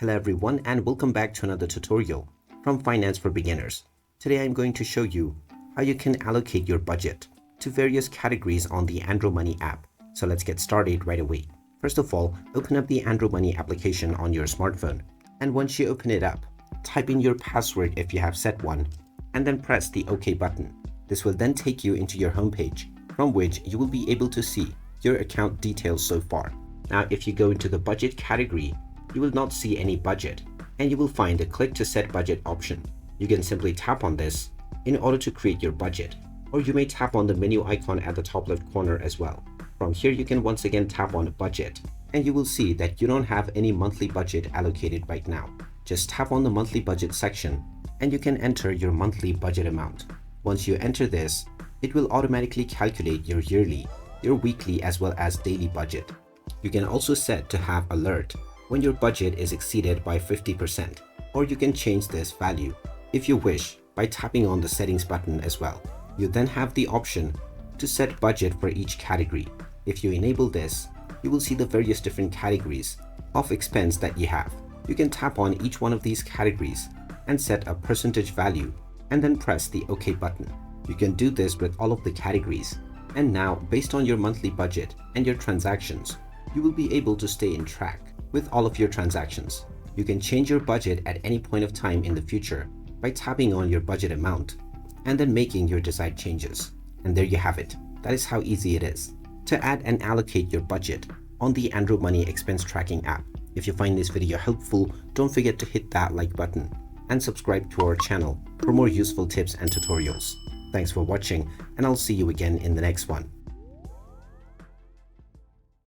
Hello everyone and welcome back to another tutorial from Finance for Beginners. Today I'm going to show you how you can allocate your budget to various categories on the AndroMoney app. So let's get started right away. First of all, open up the AndroMoney application on your smartphone, and once you open it up, type in your password if you have set one, and then press the OK button. This will then take you into your homepage, from which you will be able to see your account details so far. Now if you go into the budget category, you will not see any budget, and you will find a click to set budget option. You can simply tap on this in order to create your budget, or you may tap on the menu icon at the top left corner as well. From here you can once again tap on budget, and you will see that you don't have any monthly budget allocated right now. Just tap on the monthly budget section and you can enter your monthly budget amount. Once you enter this, it will automatically calculate your yearly, your weekly as well as daily budget. You can also set to have alert when your budget is exceeded by 50%, or you can change this value if you wish by tapping on the settings button as well. You then have the option to set budget for each category. If you enable this, you will see the various different categories of expense that you have. You can tap on each one of these categories and set a percentage value and then press the OK button. You can do this with all of the categories, and now based on your monthly budget and your transactions, you will be able to stay in track with all of your transactions. You can change your budget at any point of time in the future by tapping on your budget amount and then making your desired changes. And there you have it. That is how easy it is to add and allocate your budget on the AndroMoney expense tracking app. If you find this video helpful, don't forget to hit that like button and subscribe to our channel for more useful tips and tutorials. Thanks for watching, and I'll see you again in the next one.